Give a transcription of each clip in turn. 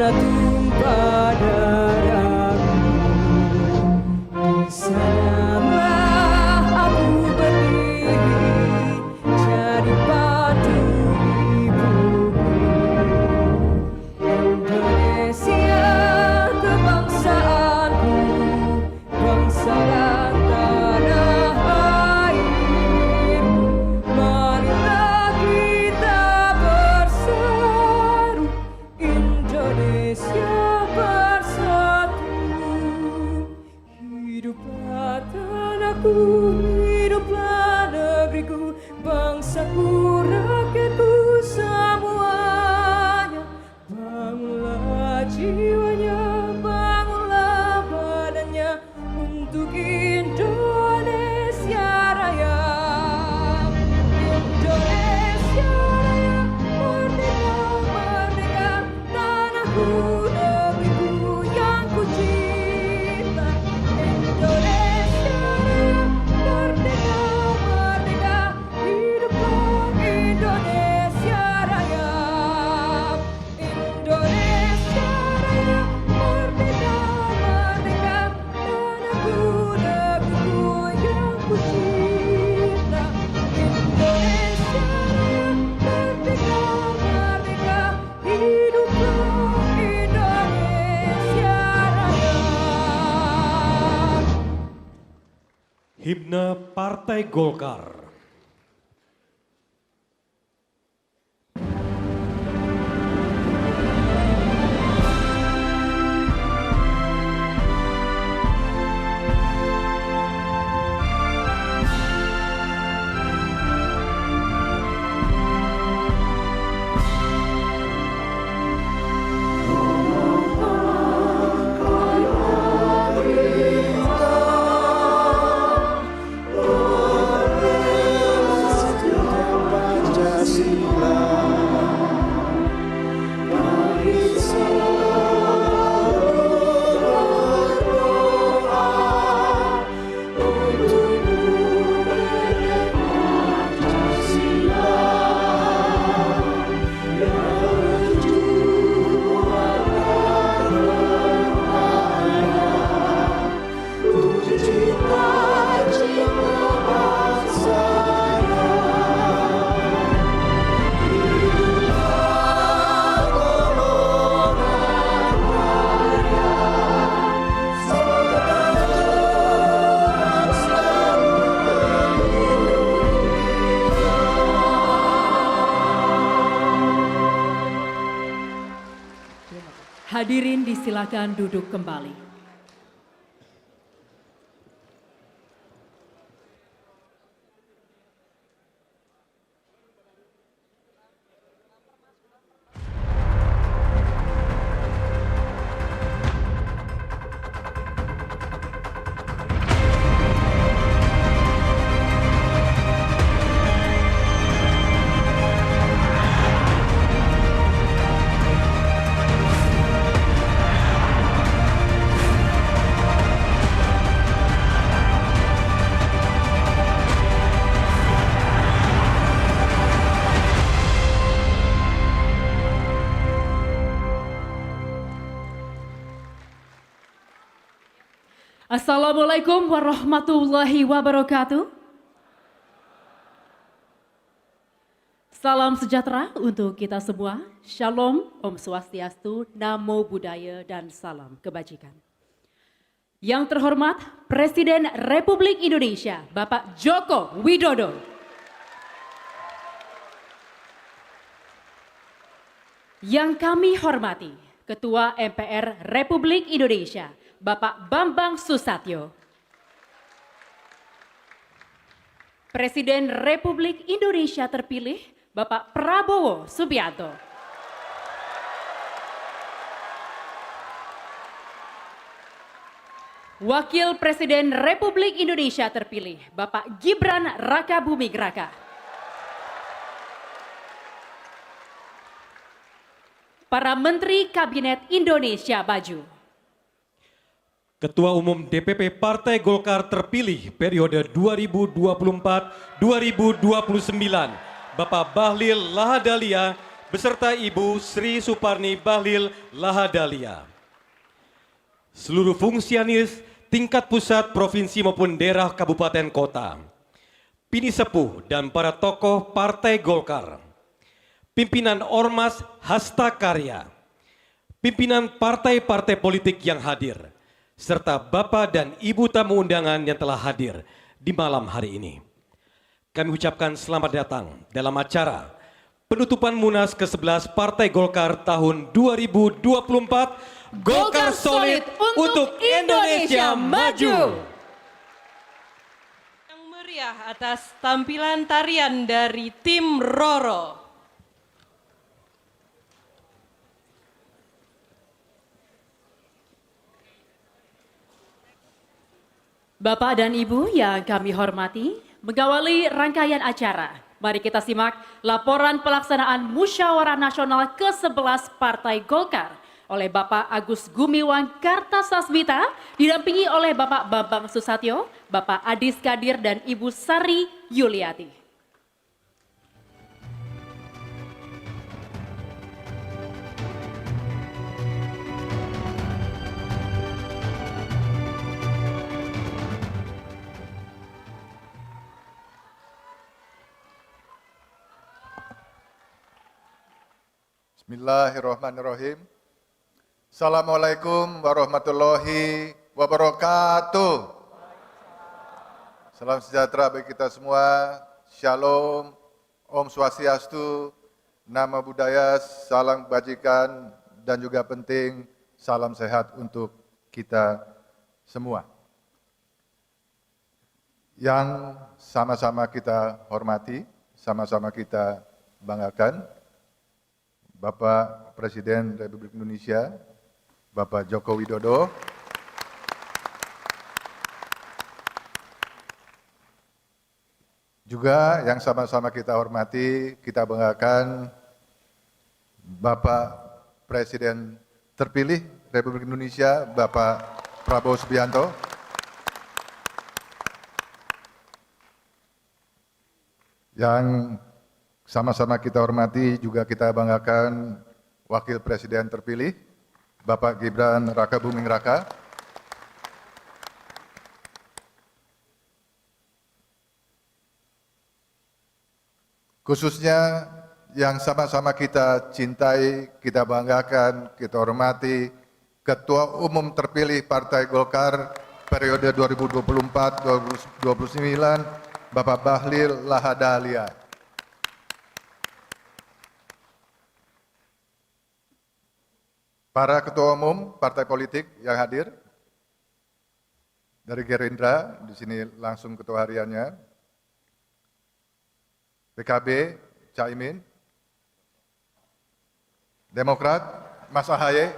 mana tumpah darahku. Di sanalah aku berdiri jadi batu ibuku. Indonesia kebangsaanku, bangsa dan tanah airku. Marilah kita bersatu, Indonesia bersatu. Hiduplah tanahku, hiduplah negeriku, bangsaku, rakyatku semuanya. Bangunlah jiwanya, bangunlah badannya untuk Indonesia Raya. Indonesia Raya, merdeka, merdeka, tanahku, negeriku yang ku cinta. Indonesia Raya, merdeka, merdeka, hiduplah Indonesia Raya. Indonesia Raya, merdeka, merdeka, tanahku, negeriku yang ku cinta. Indonesia Raya, merdeka, merdeka, hiduplah Indonesia Raya. Himne Partai Golkar. Hadirin disilakan duduk kembali. Assalamualaikum warahmatullahi wabarakatuh. Salam sejahtera untuk kita semua. Shalom, Om Swastiastu, Namo Buddhaya, dan salam kebajikan. Yang terhormat Presiden Republik Indonesia, Bapak Joko Widodo. Yang kami hormati Ketua MPR Republik Indonesia, Bapak Bambang Susatyo. Presiden Republik Indonesia terpilih, Bapak Prabowo Subianto. Wakil Presiden Republik Indonesia terpilih, Bapak Gibran Rakabuming Raka. Para Menteri Kabinet Indonesia Maju. Ketua Umum DPP Partai Golkar terpilih periode 2024-2029, Bapak Bahlil Lahadalia beserta Ibu Sri Suparni Bahlil Lahadalia. Seluruh fungsionaris tingkat pusat, provinsi maupun daerah kabupaten kota, pini sepuh dan para tokoh Partai Golkar, pimpinan Ormas Hasta Karya, pimpinan partai-partai politik yang hadir, serta Bapak dan Ibu tamu undangan yang telah hadir di malam hari ini. Kami ucapkan selamat datang dalam acara penutupan Munas ke-11 Partai Golkar tahun 2024, Golkar Solid untuk Indonesia Maju. Yang meriah atas tampilan tarian dari tim Roro. Bapak dan Ibu yang kami hormati, mengawali rangkaian acara, mari kita simak laporan pelaksanaan Musyawarah Nasional ke-11 Partai Golkar oleh Bapak Agus Gumiwang Kartasasmita, didampingi oleh Bapak Bambang Susatyo, Bapak Adis Kadir, dan Ibu Sari Yuliati. Bismillahirrahmanirrahim. Assalamualaikum warahmatullahi wabarakatuh. Salam sejahtera bagi kita semua. Shalom, Om Swastiastu, Namo Buddhaya, salam kebajikan, dan juga penting salam sehat untuk kita semua. Yang sama-sama kita hormati, sama-sama kita banggakan, Bapak Presiden Republik Indonesia, Bapak Joko Widodo, juga yang sama-sama kita hormati, kita banggakan, Bapak Presiden terpilih Republik Indonesia, Bapak Prabowo Subianto, yang sama-sama kita hormati, juga kita banggakan Wakil Presiden terpilih, Bapak Gibran Raka Buming Raka. Khususnya yang sama-sama kita cintai, kita banggakan, kita hormati, Ketua Umum terpilih Partai Golkar periode 2024-2029, Bapak Bahlil Lahadalia. Para ketua umum partai politik yang hadir, dari Gerindra, di sini langsung ketua hariannya, PKB, Caimin, Demokrat, Mas Ahaye,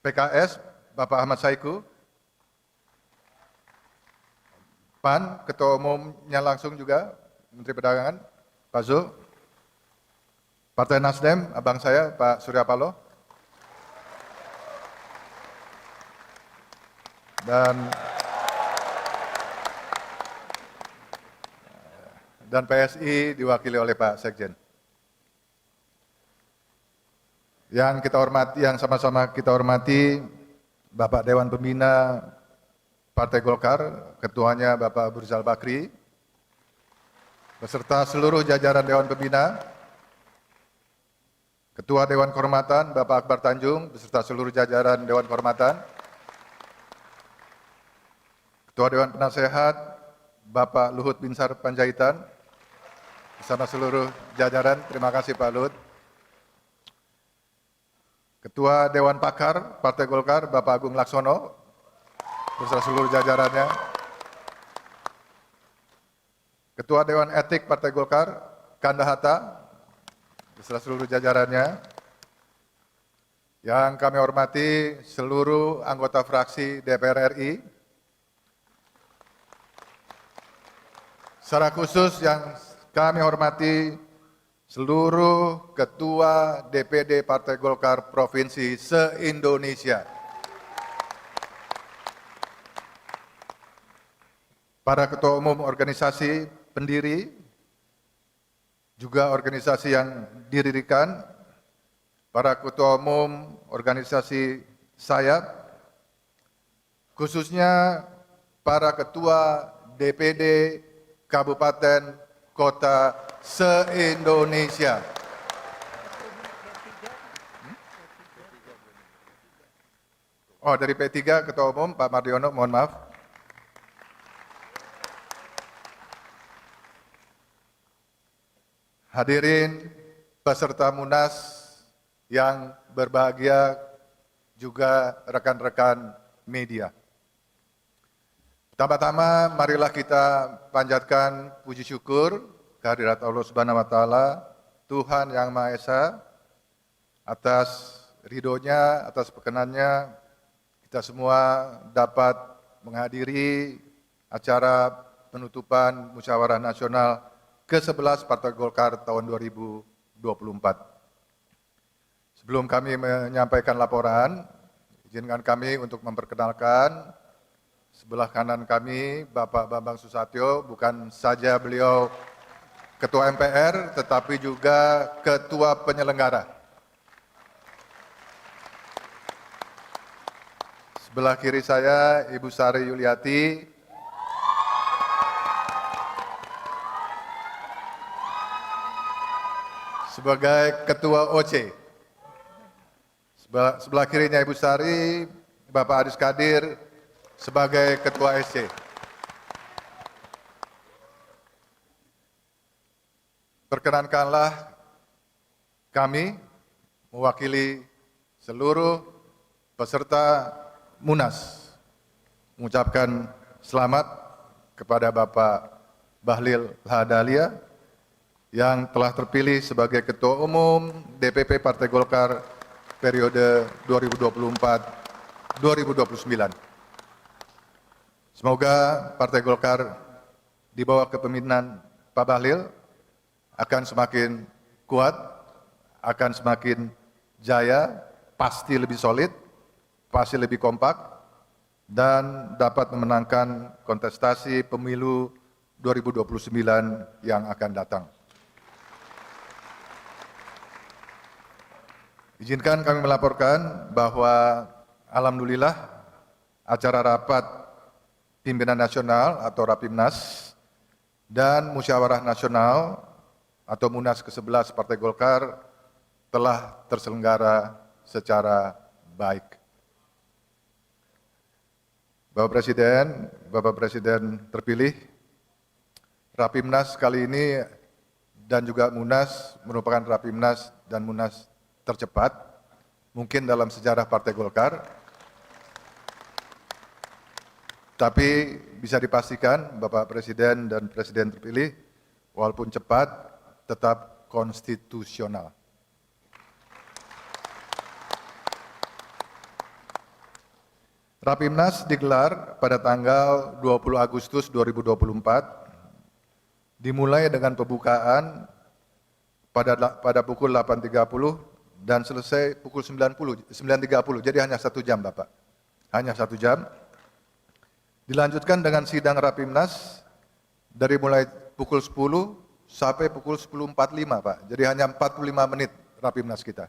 PKS, Bapak Ahmad Saiku, PAN, ketua umumnya langsung juga, Menteri Perdagangan, Pak Zul, Partai Nasdem, abang saya, Pak Surya Paloh, dan PSI diwakili oleh Pak Sekjen. Yang kita hormati, yang sama-sama kita hormati, Bapak Dewan Pembina Partai Golkar, ketuanya Bapak Abu Rizal Bakri, beserta seluruh jajaran Dewan Pembina, Ketua Dewan Kehormatan Bapak Akbar Tanjung beserta seluruh jajaran Dewan Kehormatan, Ketua Dewan Penasehat Bapak Luhut Binsar Panjaitan bersama seluruh jajaran, terima kasih Pak Luhut. Ketua Dewan Pakar Partai Golkar Bapak Agung Laksono beserta seluruh jajarannya, Ketua Dewan Etik Partai Golkar Kanda Hatta beserta seluruh jajarannya, yang kami hormati seluruh anggota fraksi DPR RI, secara khusus yang kami hormati seluruh ketua DPD Partai Golkar Provinsi se-Indonesia, para ketua umum organisasi pendiri, juga organisasi yang didirikan, para ketua umum organisasi sayap, khususnya para ketua DPD Kabupaten Kota se-Indonesia. Oh, dari P3 Ketua Umum Pak Mardiono, mohon maaf. Hadirin peserta Munas yang berbahagia, juga rekan-rekan media. Pertama-tama marilah kita panjatkan puji syukur kehadirat Allah Subhanahu wa taala, Tuhan yang Maha Esa, atas ridhonya, atas perkenannya kita semua dapat menghadiri acara penutupan Musyawarah Nasional ke-11 Partai Golkar tahun 2024. Sebelum kami menyampaikan laporan, izinkan kami untuk memperkenalkan sebelah kanan kami Bapak Bambang Susatyo, bukan saja beliau Ketua MPR, tetapi juga Ketua Penyelenggara. Sebelah kiri saya Ibu Sari Yuliati, sebagai Ketua OC. Sebelah kirinya Ibu Sari, Bapak Adis Kadir sebagai Ketua SC. Perkenankanlah kami mewakili seluruh peserta Munas mengucapkan selamat kepada Bapak Bahlil Lahadalia yang telah terpilih sebagai Ketua Umum DPP Partai Golkar periode 2024-2029. Semoga Partai Golkar di bawah kepemimpinan Pak Bahlil akan semakin kuat, akan semakin jaya, pasti lebih solid, pasti lebih kompak, dan dapat memenangkan kontestasi pemilu 2029 yang akan datang. Izinkan kami melaporkan bahwa alhamdulillah acara rapat pimpinan nasional atau Rapimnas dan Musyawarah Nasional atau Munas ke-11 Partai Golkar telah terselenggara secara baik. Bapak Presiden terpilih, Rapimnas kali ini dan juga Munas merupakan Rapimnas dan Munas tercepat mungkin dalam sejarah Partai Golkar. Tapi bisa dipastikan Bapak Presiden dan Presiden terpilih walaupun cepat tetap konstitusional. Rapimnas digelar pada tanggal 20 Agustus 2024, dimulai dengan pembukaan pada pukul 8.30 dan selesai pukul 9.30, jadi hanya 1 jam Bapak, hanya 1 jam. Dilanjutkan dengan sidang Rapimnas dari mulai pukul 10 sampai pukul 10.45 Pak, jadi hanya 45 menit Rapimnas kita.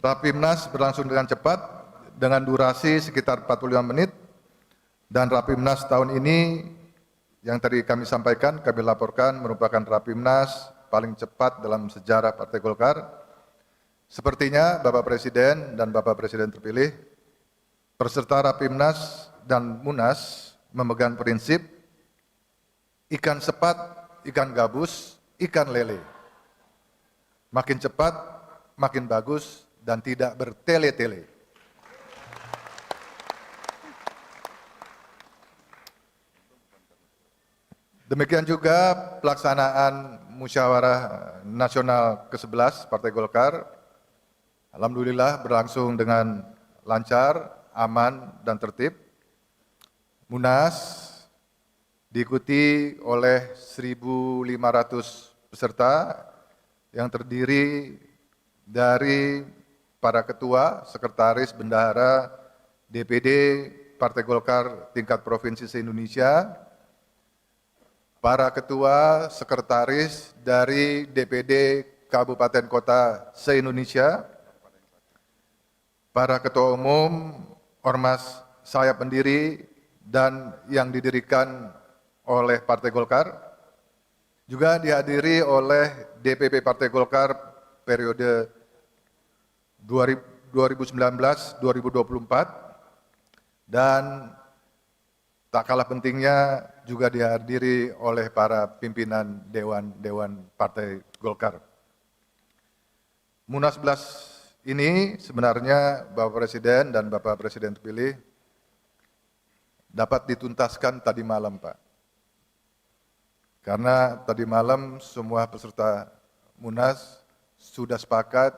Rapimnas berlangsung dengan cepat dengan durasi sekitar 45 menit dan Rapimnas tahun ini yang tadi kami sampaikan, kami laporkan merupakan Rapimnas paling cepat dalam sejarah Partai Golkar. Sepertinya Bapak Presiden dan Bapak Presiden terpilih, peserta Rapimnas dan Munas memegang prinsip ikan sepat, ikan gabus, ikan lele. Makin cepat, makin bagus, dan tidak bertele-tele. Demikian juga pelaksanaan Musyawarah Nasional ke-11 Partai Golkar. Alhamdulillah berlangsung dengan lancar, aman, dan tertib. Munas diikuti oleh 1.500 peserta yang terdiri dari para ketua, sekretaris, bendahara, DPD Partai Golkar tingkat provinsi se-Indonesia, para ketua, sekretaris dari DPD Kabupaten Kota se-Indonesia, para ketua umum, ormas sayap pendiri dan yang didirikan oleh Partai Golkar, juga dihadiri oleh DPP Partai Golkar periode 2019-2024, dan tak kalah pentingnya juga dihadiri oleh para pimpinan Dewan Partai Golkar. Munas 11 ini sebenarnya Bapak Presiden dan Bapak Presiden terpilih dapat dituntaskan tadi malam, Pak. Karena tadi malam semua peserta Munas sudah sepakat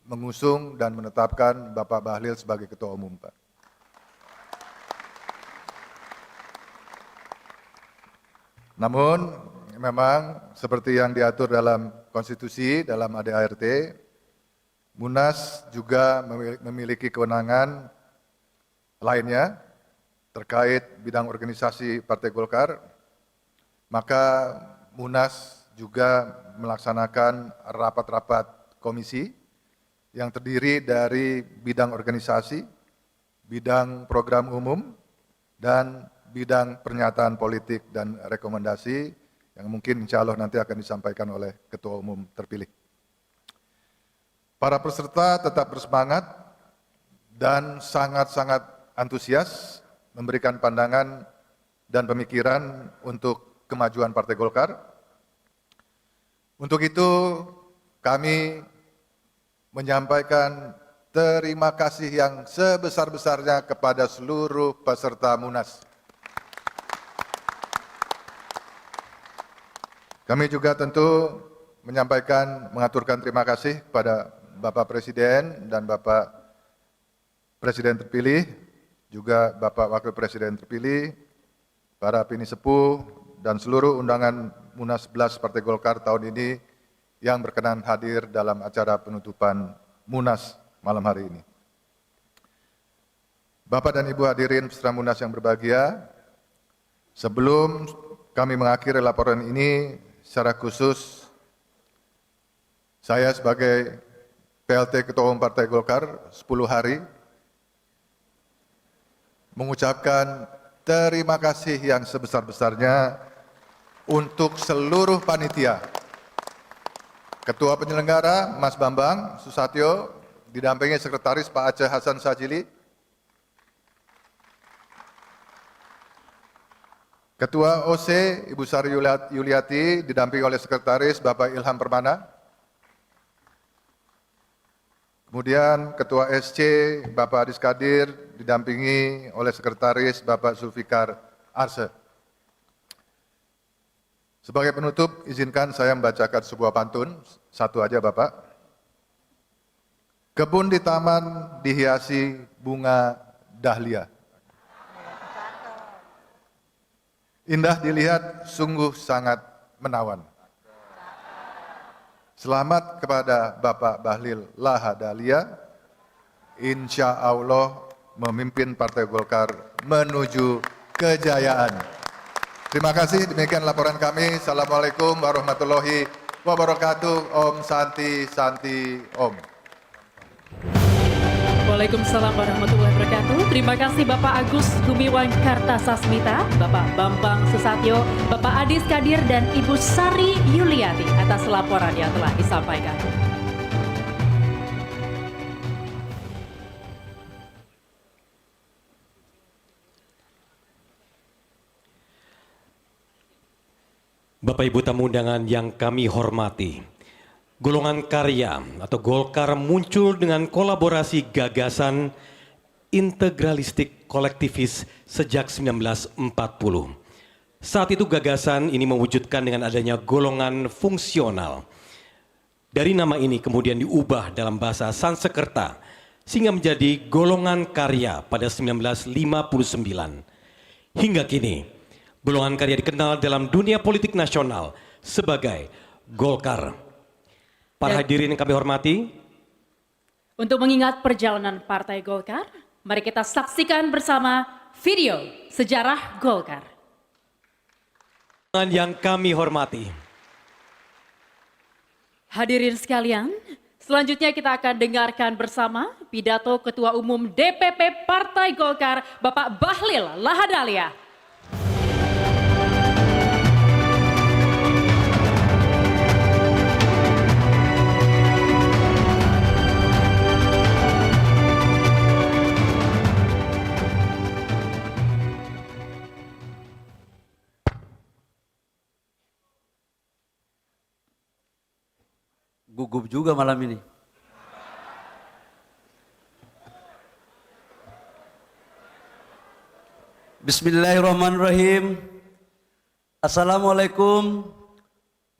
mengusung dan menetapkan Bapak Bahlil sebagai Ketua Umum, Pak. Namun memang seperti yang diatur dalam konstitusi, dalam ADART, Munas juga memiliki kewenangan lainnya terkait bidang organisasi Partai Golkar, maka Munas juga melaksanakan rapat-rapat komisi yang terdiri dari bidang organisasi, bidang program umum, dan bidang pernyataan politik dan rekomendasi yang mungkin insya Allah nanti akan disampaikan oleh Ketua Umum terpilih. Para peserta tetap bersemangat dan sangat-sangat antusias memberikan pandangan dan pemikiran untuk kemajuan Partai Golkar. Untuk itu kami menyampaikan terima kasih yang sebesar-besarnya kepada seluruh peserta Munas. Kami juga tentu mengaturkan terima kasih kepada Bapak Presiden dan Bapak Presiden terpilih, juga Bapak Wakil Presiden terpilih, para pinisepuh, dan seluruh undangan Munas 11 Partai Golkar tahun ini yang berkenan hadir dalam acara penutupan Munas malam hari ini. Bapak dan Ibu hadirin peserta Munas yang berbahagia, sebelum kami mengakhiri laporan ini, secara khusus saya sebagai PLT Ketua Umum Partai Golkar 10 hari mengucapkan terima kasih yang sebesar-besarnya untuk seluruh panitia. Ketua penyelenggara Mas Bambang Susatyo didampingi Sekretaris Pak Aceh Hasan Sajili, Ketua OC Ibu Sari Yuliati didampingi oleh Sekretaris Bapak Ilham Permana, kemudian Ketua SC Bapak Adis Kadir didampingi oleh Sekretaris Bapak Zulfikar Arse. Sebagai penutup, izinkan saya membacakan sebuah pantun, satu aja Bapak. Kebun di taman dihiasi bunga dahlia. Indah dilihat, sungguh sangat menawan. Selamat kepada Bapak Bahlil Lahadalia, insya Allah memimpin Partai Golkar menuju kejayaan. Terima kasih, demikian laporan kami. Assalamualaikum warahmatullahi wabarakatuh. Om Santi Santi Om. Waalaikumsalam warahmatullahi wabarakatuh. Terima kasih Bapak Agus Gumiwang Kartasasmita, Bapak Bambang Susatyo, Bapak Adis Kadir, dan Ibu Sari Yuliati atas laporan yang telah disampaikan. Bapak Ibu tamu undangan yang kami hormati, golongan karya atau Golkar muncul dengan kolaborasi gagasan integralistik kolektivis sejak 1940. Saat itu gagasan ini mewujudkan dengan adanya golongan fungsional. Dari nama ini kemudian diubah dalam bahasa Sanskerta sehingga menjadi golongan karya pada 1959. Hingga kini, golongan karya dikenal dalam dunia politik nasional sebagai Golkar. Para hadirin yang kami hormati, untuk mengingat perjalanan Partai Golkar, mari kita saksikan bersama video sejarah Golkar. Yang kami hormati. Hadirin sekalian, selanjutnya kita akan dengarkan bersama pidato Ketua Umum DPP Partai Golkar, Bapak Bahlil Lahadalia. Gugup juga malam ini. Bismillahirrahmanirrahim. Assalamualaikum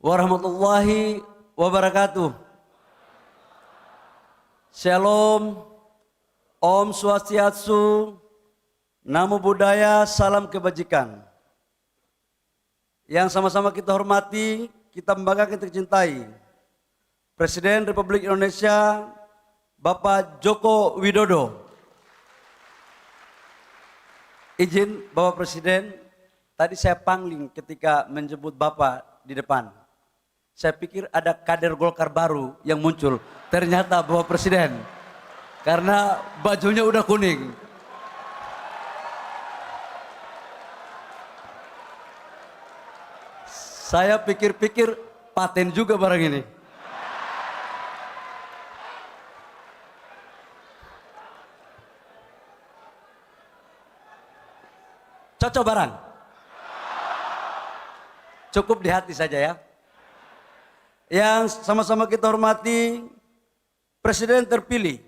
warahmatullahi wabarakatuh. Shalom, Om Swastiastu, Namo Buddhaya, salam kebajikan. Yang sama-sama kita hormati, kita banggakan, kita cintai. Presiden Republik Indonesia, Bapak Joko Widodo. Izin Bapak Presiden, tadi saya pangling ketika menyebut Bapak di depan. Saya pikir ada kader Golkar baru yang muncul. Ternyata Bapak Presiden, karena bajunya udah kuning. Saya pikir-pikir paten juga barang ini. Cocok barang? Cukup di hati saja ya. Yang sama-sama kita hormati, Presiden terpilih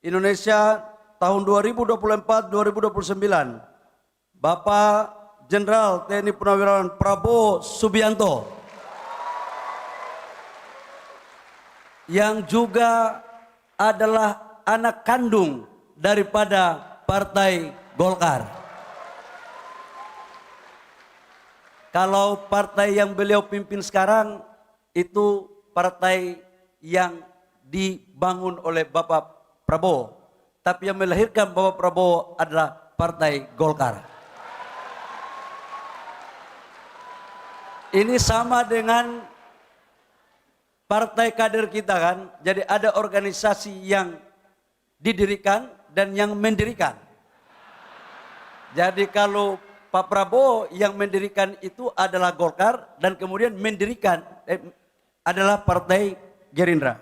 Indonesia tahun 2024-2029, Bapak Jenderal TNI Purnawirawan Prabowo Subianto, yang juga adalah anak kandung daripada Partai Golkar. Kalau partai yang beliau pimpin sekarang itu partai yang dibangun oleh Bapak Prabowo. Tapi yang melahirkan Bapak Prabowo adalah Partai Golkar. Ini sama dengan partai kader kita kan. Jadi ada organisasi yang didirikan dan yang mendirikan. Jadi kalau Pak Prabowo yang mendirikan itu adalah Golkar dan kemudian mendirikan adalah Partai Gerindra.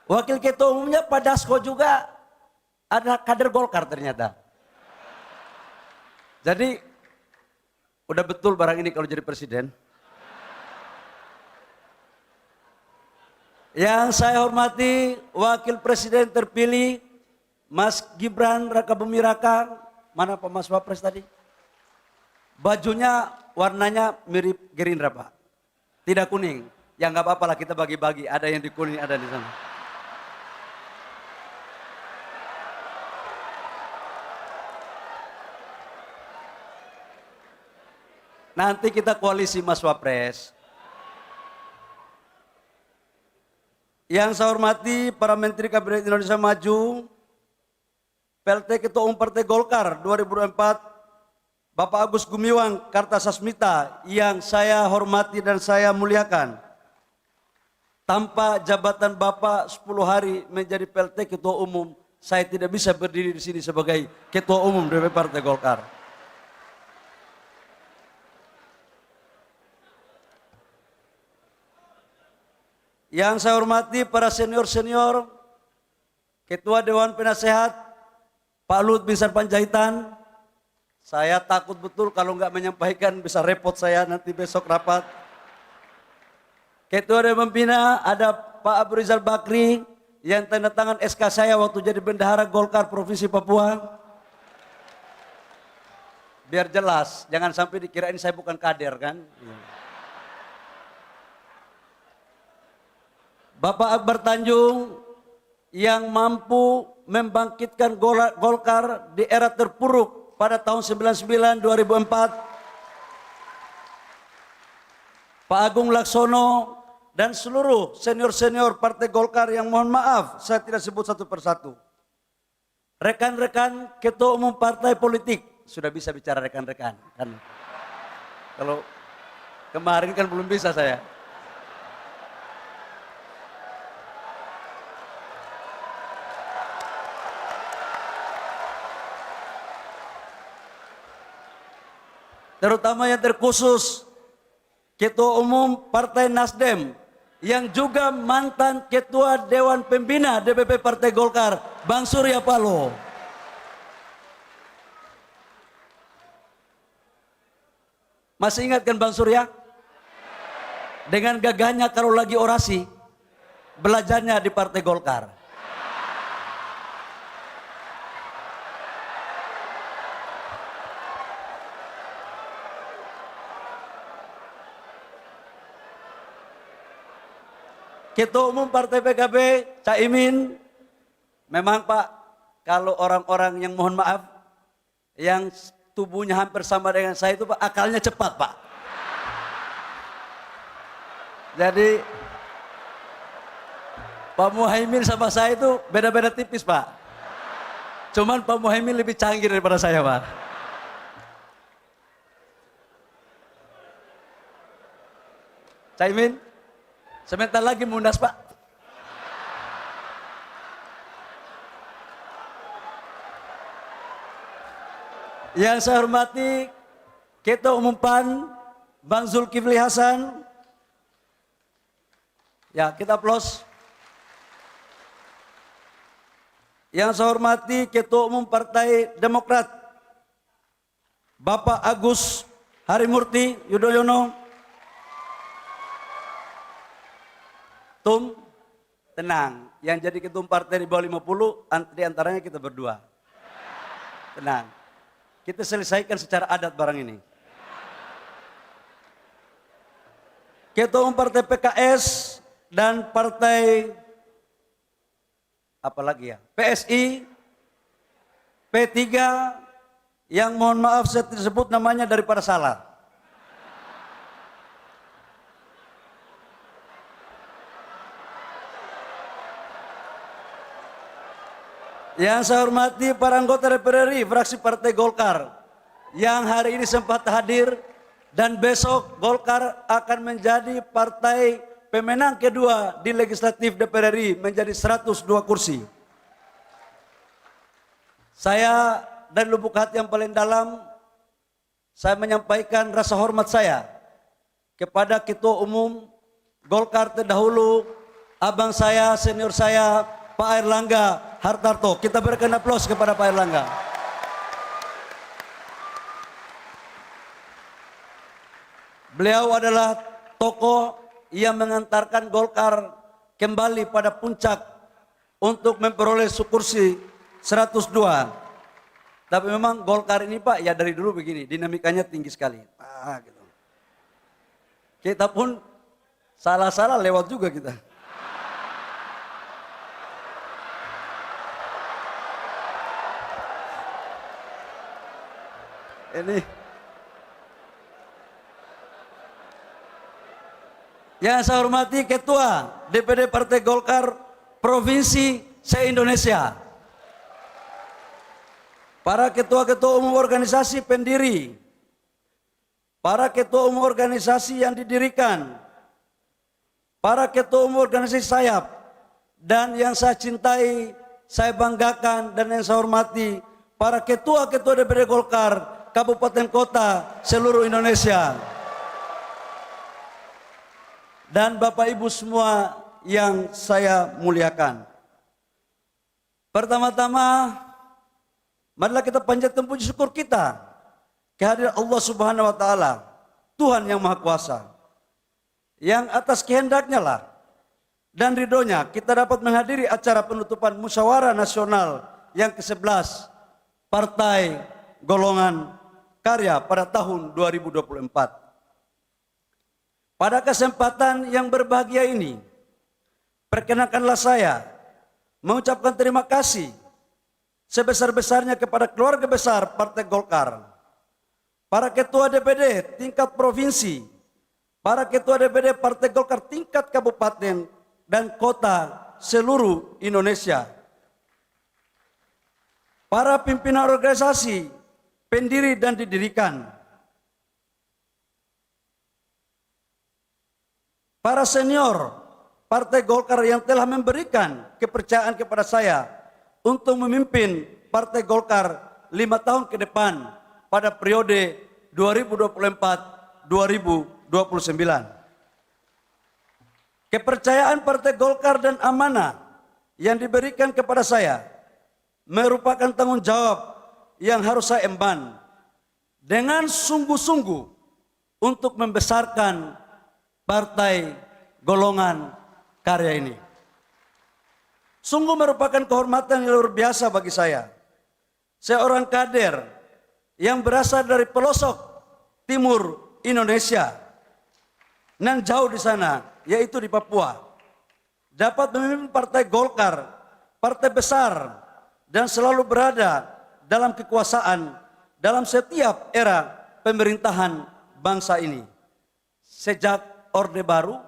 Wakil Ketua Umumnya Pak Dasko juga adalah kader Golkar ternyata. Jadi udah betul barang ini kalau jadi presiden. Yang saya hormati Wakil Presiden terpilih Mas Gibran Rakabuming Raka. Mana Pak Mas Wapres tadi? Bajunya warnanya mirip Gerindra Pak. Tidak kuning. Ya nggak apa-apa lah, kita bagi-bagi. Ada yang di kuning, ada di sana. Nanti kita koalisi Mas Wapres. Yang saya hormati para Menteri Kabinet Indonesia Maju, PLT Ketua Umum Partai Golkar 2004, Bapak Agus Gumiwang Kartasasmita, yang saya hormati dan saya muliakan. Tanpa jabatan Bapak 10 hari menjadi PLT Ketua Umum, saya tidak bisa berdiri di sini sebagai Ketua Umum DPP Partai Golkar. Yang saya hormati para senior-senior, Ketua Dewan Penasehat Pak Luhut Binsar Panjaitan. Saya takut betul kalau nggak menyampaikan bisa repot saya nanti besok rapat. Ketua Dewan Pembina ada Pak Abu Rizal Bakri yang tanda tangan SK saya waktu jadi bendahara Golkar Provinsi Papua. Biar jelas, jangan sampai dikirain saya bukan kader kan. Bapak Akbar Tanjung yang mampu membangkitkan Golkar di era terpuruk pada tahun 99-2004. Pak Agung Laksono dan seluruh senior-senior Partai Golkar yang mohon maaf saya tidak sebut satu persatu. Rekan-rekan Ketua Umum Partai Politik sudah bisa bicara rekan-rekan. Kan kalau kemarin kan belum bisa saya. Terutama yang terkhusus Ketua Umum Partai Nasdem yang juga mantan Ketua Dewan Pembina DPP Partai Golkar, Bang Surya Paloh. Masih ingat kan Bang Surya? Dengan gagahnya kalau lagi orasi, belajarnya di Partai Golkar. Ketua Umum Partai PKB, Caimin, memang Pak, kalau orang-orang yang mohon maaf, yang tubuhnya hampir sama dengan saya itu Pak, akalnya cepat Pak. Jadi, Pak Muhaimin sama saya itu beda-beda tipis Pak. Cuman Pak Muhaimin lebih canggih daripada saya Pak. Caimin, sebentar lagi munas Pak. Yang saya hormati Ketua Umum PAN Bang Zulkifli Hasan. Ya, kita aplaus. Yang saya hormati Ketua Umum Partai Demokrat Bapak Agus Harimurti Yudhoyono. Tum, tenang. Yang jadi ketua partai di bawah 50, di antaranya kita berdua. Tenang. Kita selesaikan secara adat barang ini. Ketua umum partai PKS dan partai apa lagi ya? PSI, P3, yang mohon maaf saya disebut namanya daripada salah. Yang saya hormati para anggota DPR RI fraksi Partai Golkar yang hari ini sempat hadir dan besok Golkar akan menjadi partai pemenang kedua di legislatif DPR RI menjadi 102 kursi. Saya dari lubuk hati yang paling dalam saya menyampaikan rasa hormat saya kepada Ketua Umum Golkar terdahulu, abang saya, senior saya, Pak Airlangga Hartarto. Kita berikan aplaus kepada Pak Airlangga. Beliau adalah tokoh yang mengantarkan Golkar kembali pada puncak untuk memperoleh kursi 102. Tapi memang Golkar ini Pak, ya dari dulu begini, dinamikanya tinggi sekali. Gitu. Kita pun salah-salah lewat juga kita. Ini yang saya hormati Ketua DPD Partai Golkar Provinsi se-Indonesia, para ketua-ketua umum organisasi pendiri, para ketua umum organisasi yang didirikan, para ketua umum organisasi sayap, dan yang saya cintai, saya banggakan dan yang saya hormati para ketua-ketua DPD Golkar kabupaten kota seluruh Indonesia. Dan Bapak Ibu semua yang saya muliakan. Pertama-tama, marilah kita panjatkan puji syukur kita kehadiran Allah Subhanahu wa taala, Tuhan yang Maha Kuasa. Yang atas kehendaknya lah dan ridhonya kita dapat menghadiri acara penutupan Musyawarah Nasional yang ke-11 Partai Golongan Karya pada tahun 2024. Pada kesempatan yang berbahagia ini, perkenankanlah saya mengucapkan terima kasih sebesar-besarnya kepada keluarga besar Partai Golkar, para ketua DPD tingkat provinsi, para ketua DPD Partai Golkar tingkat kabupaten dan kota seluruh Indonesia, para pimpinan organisasi pendiri dan didirikan. Para senior Partai Golkar yang telah memberikan kepercayaan kepada saya untuk memimpin Partai Golkar 5 tahun ke depan pada periode 2024-2029. Kepercayaan Partai Golkar dan amanah yang diberikan kepada saya merupakan tanggung jawab yang harus saya emban dengan sungguh-sungguh untuk membesarkan partai golongan karya ini. Sungguh merupakan kehormatan yang luar biasa bagi saya. Seorang kader yang berasal dari pelosok timur Indonesia, nan jauh di sana, yaitu di Papua, dapat memimpin Partai Golkar, partai besar, dan selalu berada dalam kekuasaan dalam setiap era pemerintahan bangsa ini. Sejak Orde Baru,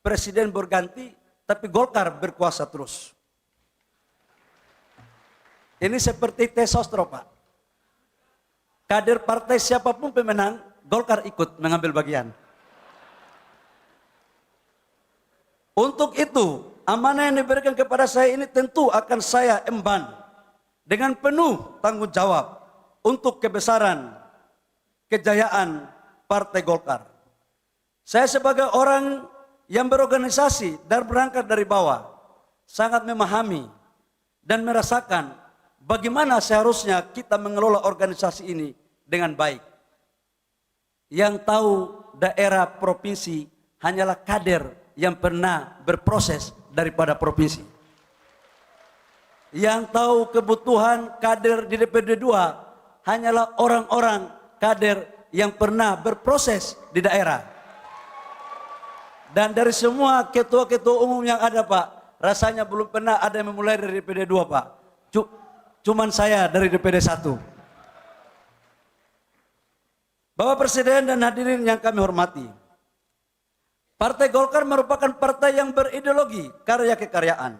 presiden berganti, tapi Golkar berkuasa terus. Ini seperti tes sostro, Pak. Kader partai siapapun pemenang, Golkar ikut mengambil bagian. Untuk itu, amanah yang diberikan kepada saya ini tentu akan saya emban dengan penuh tanggung jawab untuk kebesaran, kejayaan Partai Golkar. Saya sebagai orang yang berorganisasi dan berangkat dari bawah, sangat memahami dan merasakan bagaimana seharusnya kita mengelola organisasi ini dengan baik. Yang tahu daerah provinsi hanyalah kader yang pernah berproses daripada provinsi. Yang tahu kebutuhan kader di DPD 2 hanyalah orang-orang kader yang pernah berproses di daerah. Dan dari semua ketua-ketua umum yang ada, Pak, rasanya belum pernah ada yang memulai dari DPD 2, Pak. Cuman saya dari DPD 1. Bapak Presiden dan hadirin yang kami hormati, Partai Golkar merupakan partai yang berideologi karya kekaryaan.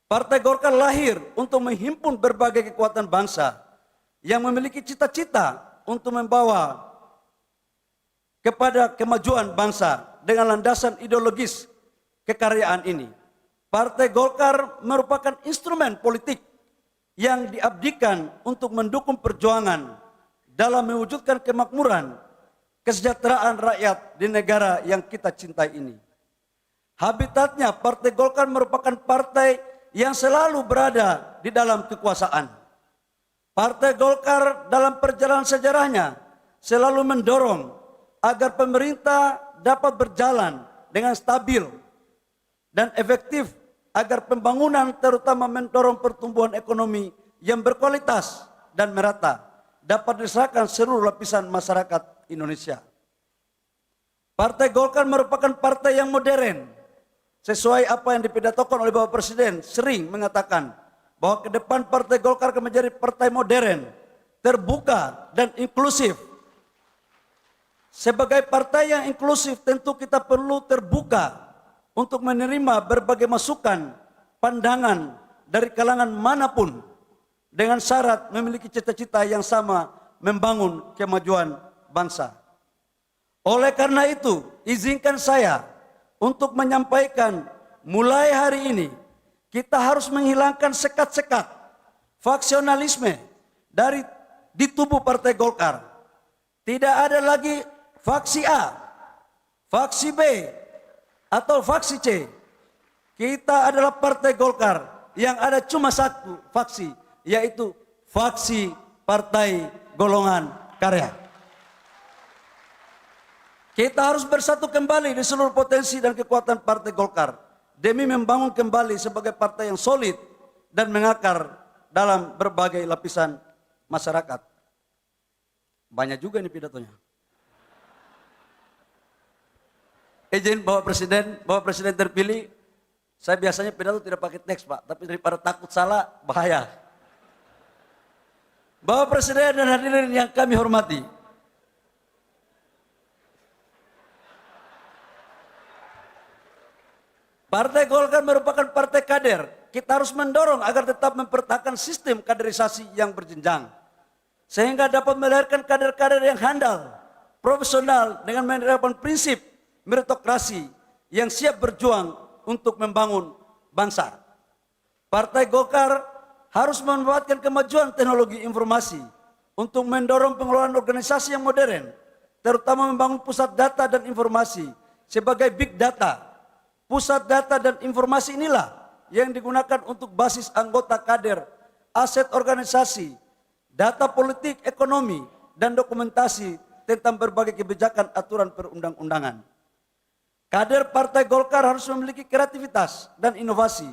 Partai Golkar lahir untuk menghimpun berbagai kekuatan bangsa yang memiliki cita-cita untuk membawa kepada kemajuan bangsa dengan landasan ideologis kekaryaan ini. Partai Golkar merupakan instrumen politik yang diabdikan untuk mendukung perjuangan dalam mewujudkan kemakmuran, kesejahteraan rakyat di negara yang kita cintai ini. Habitatnya Partai Golkar merupakan partai yang selalu berada di dalam kekuasaan. Partai Golkar dalam perjalanan sejarahnya selalu mendorong agar pemerintah dapat berjalan dengan stabil dan efektif agar pembangunan terutama mendorong pertumbuhan ekonomi yang berkualitas dan merata dapat dirasakan seluruh lapisan masyarakat Indonesia. Partai Golkar merupakan partai yang modern. Sesuai apa yang dipidatokan oleh Bapak Presiden sering mengatakan bahwa ke depan Partai Golkar akan menjadi partai modern, terbuka dan inklusif. Sebagai partai yang inklusif tentu kita perlu terbuka untuk menerima berbagai masukan, pandangan dari kalangan manapun dengan syarat memiliki cita-cita yang sama membangun kemajuan bangsa. Oleh karena itu, izinkan saya untuk menyampaikan mulai hari ini kita harus menghilangkan sekat-sekat faksionalisme di tubuh Partai Golkar. Tidak ada lagi faksi A, faksi B, atau faksi C. Kita adalah Partai Golkar yang ada cuma satu faksi, yaitu faksi Partai Golongan Karya. Kita harus bersatu kembali di seluruh potensi dan kekuatan Partai Golkar demi membangun kembali sebagai partai yang solid dan mengakar dalam berbagai lapisan masyarakat. Banyak juga ini pidatonya. Izin Bapak Presiden terpilih, saya biasanya pidato tidak pakai teks, Pak, tapi daripada takut salah, bahaya. Bapak Presiden dan hadirin yang kami hormati, Partai Golkar merupakan partai kader. Kita harus mendorong agar tetap mempertahankan sistem kaderisasi yang berjenjang. sehingga dapat melahirkan kader-kader yang handal, profesional dengan menerapkan prinsip meritokrasi yang siap berjuang untuk membangun bangsa. Partai Golkar harus memanfaatkan kemajuan teknologi informasi untuk mendorong pengelolaan organisasi yang modern, terutama membangun pusat data dan informasi sebagai big data. Pusat data dan informasi inilah yang digunakan untuk basis anggota kader, aset organisasi, data politik, ekonomi, dan dokumentasi tentang berbagai kebijakan aturan perundang-undangan. Kader Partai Golkar harus memiliki kreativitas dan inovasi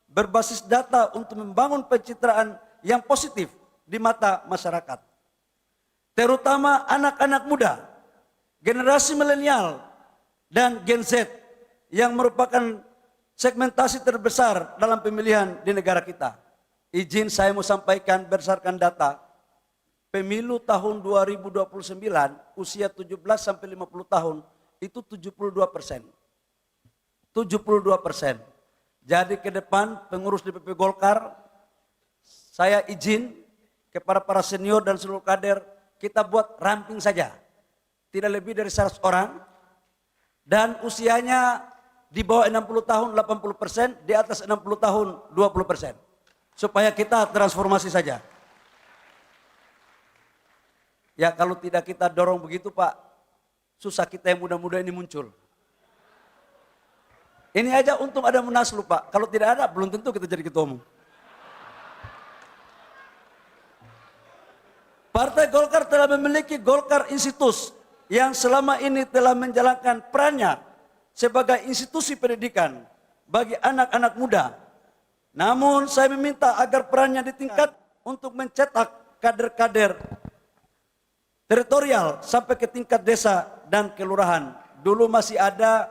berbasis data untuk membangun pencitraan yang positif di mata masyarakat. Terutama anak-anak muda, generasi milenial, dan Gen Z yang merupakan segmentasi terbesar dalam pemilihan di negara kita. Izin saya mau sampaikan berdasarkan data, pemilu tahun 2029 usia 17 sampai 50 tahun itu 72%. 72%. Jadi ke depan pengurus DPP Golkar, saya izin kepada para senior dan seluruh kader, kita buat ramping saja. Tidak lebih dari 100 orang. Dan usianya di bawah 60 tahun 80%, di atas 60 tahun 20%. Supaya kita transformasi saja. Ya kalau tidak kita dorong begitu Pak, susah kita yang muda-muda ini muncul. Ini aja untung ada Munaslup Pak. Kalau tidak ada belum tentu kita jadi ketua umum. Partai Golkar telah memiliki Golkar Institute yang selama ini telah menjalankan perannya sebagai institusi pendidikan bagi anak-anak muda. Namun saya meminta agar perannya ditingkat untuk mencetak kader-kader teritorial sampai ke tingkat desa dan kelurahan. Dulu masih ada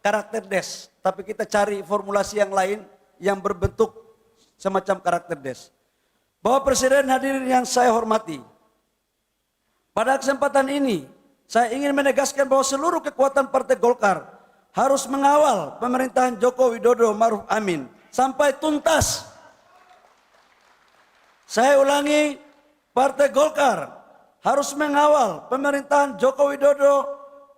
karakter des, tapi kita cari formulasi yang lain yang berbentuk semacam karakter des. Bapak Presiden, hadirin yang saya hormati, pada kesempatan ini saya ingin menegaskan bahwa seluruh kekuatan Partai Golkar harus mengawal pemerintahan Joko Widodo Ma'ruf Amin sampai tuntas. Saya ulangi, Partai Golkar harus mengawal pemerintahan Joko Widodo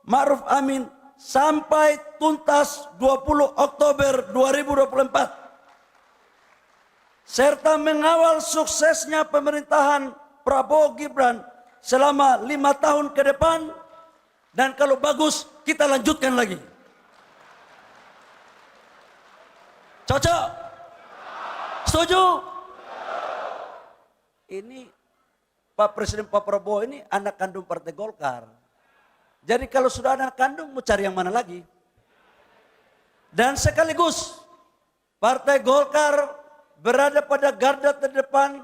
Ma'ruf Amin sampai tuntas 20 Oktober 2024. Serta mengawal suksesnya pemerintahan Prabowo Gibran selama 5 tahun ke depan. Dan kalau bagus kita lanjutkan lagi. Cocok? Setuju? Ini Pak Presiden Pak Prabowo ini anak kandung Partai Golkar. Jadi kalau sudah anak kandung mau cari yang mana lagi? Dan sekaligus Partai Golkar berada pada garda terdepan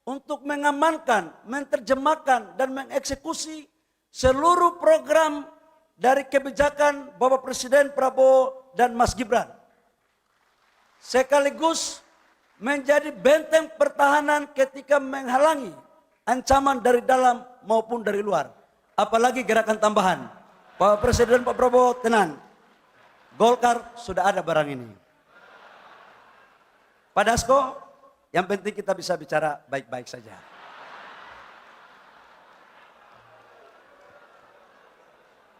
untuk mengamankan, menerjemahkan dan mengeksekusi seluruh program dari kebijakan Bapak Presiden Prabowo dan Mas Gibran. Sekaligus menjadi benteng pertahanan ketika menghalangi ancaman dari dalam maupun dari luar. Apalagi gerakan tambahan. Pak Presiden Pak Prabowo tenang. Golkar sudah ada barang ini. Pak Dasko, yang penting kita bisa bicara baik-baik saja.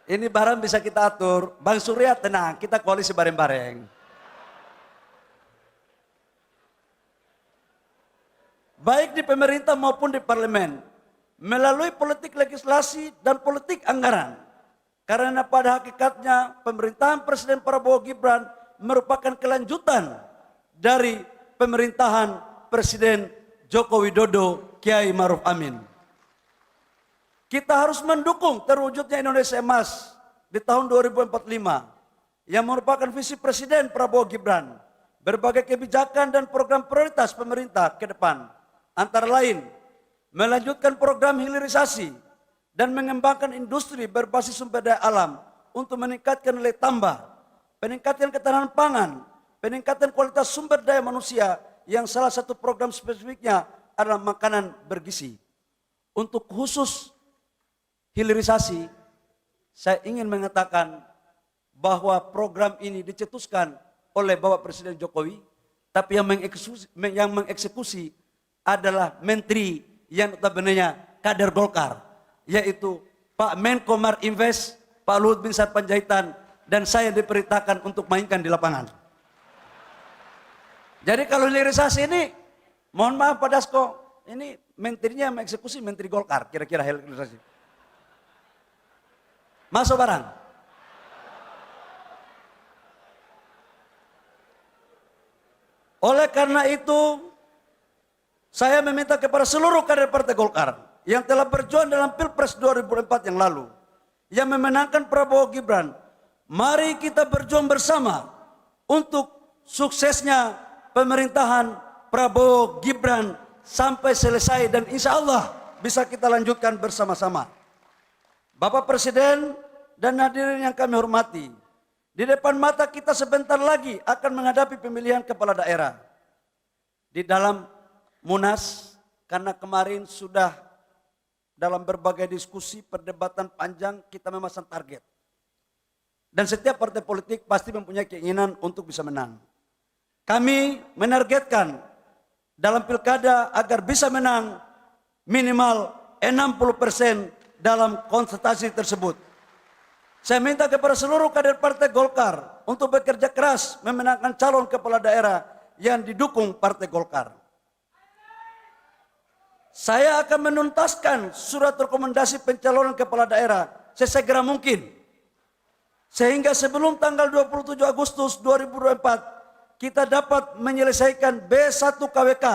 Ini barang bisa kita atur. Bang Surya tenang, kita koalisi bareng-bareng. Baik di pemerintah maupun di parlemen, melalui politik legislasi dan politik anggaran. Karena pada hakikatnya pemerintahan Presiden Prabowo Gibran merupakan kelanjutan dari pemerintahan Presiden Joko Widodo Kiai Ma'ruf Amin. Kita harus mendukung terwujudnya Indonesia Emas di tahun 2045 yang merupakan visi Presiden Prabowo Gibran. Berbagai kebijakan dan program prioritas pemerintah ke depan. Antara lain, melanjutkan program hilirisasi dan mengembangkan industri berbasis sumber daya alam untuk meningkatkan nilai tambah, peningkatan ketahanan pangan, peningkatan kualitas sumber daya manusia yang salah satu program spesifiknya adalah makanan bergizi. Untuk khusus hilirisasi, saya ingin mengatakan bahwa program ini dicetuskan oleh Bapak Presiden Jokowi, tapi yang mengeksekusi adalah menteri yang notabene kader Golkar, yaitu Pak Menko Marinvest, Pak Luhut Binsar Panjaitan, dan saya diperintahkan untuk mainkan di lapangan. Jadi kalau hilirisasi ini, mohon maaf Pak Dasko, ini menterinya mengeksekusi menteri Golkar, kira-kira hilirisasi. Masuk barang. Oleh karena itu, saya meminta kepada seluruh kader Partai Golkar yang telah berjuang dalam Pilpres 2004 yang lalu, yang memenangkan Prabowo Gibran, mari kita berjuang bersama untuk suksesnya pemerintahan Prabowo Gibran sampai selesai dan insya Allah bisa kita lanjutkan bersama-sama. Bapak Presiden dan hadirin yang kami hormati, di depan mata kita sebentar lagi akan menghadapi pemilihan kepala daerah. Di dalam Munas, karena kemarin sudah dalam berbagai diskusi, perdebatan panjang, kita memasang target. Dan setiap partai politik pasti mempunyai keinginan untuk bisa menang. Kami menargetkan dalam pilkada agar bisa menang minimal 60% dalam konsultasi tersebut. Saya minta kepada seluruh kader Partai Golkar untuk bekerja keras memenangkan calon kepala daerah yang didukung Partai Golkar. Saya akan menuntaskan surat rekomendasi pencalonan kepala daerah sesegera mungkin. Sehingga sebelum tanggal 27 Agustus 2024 kita dapat menyelesaikan B1 KWK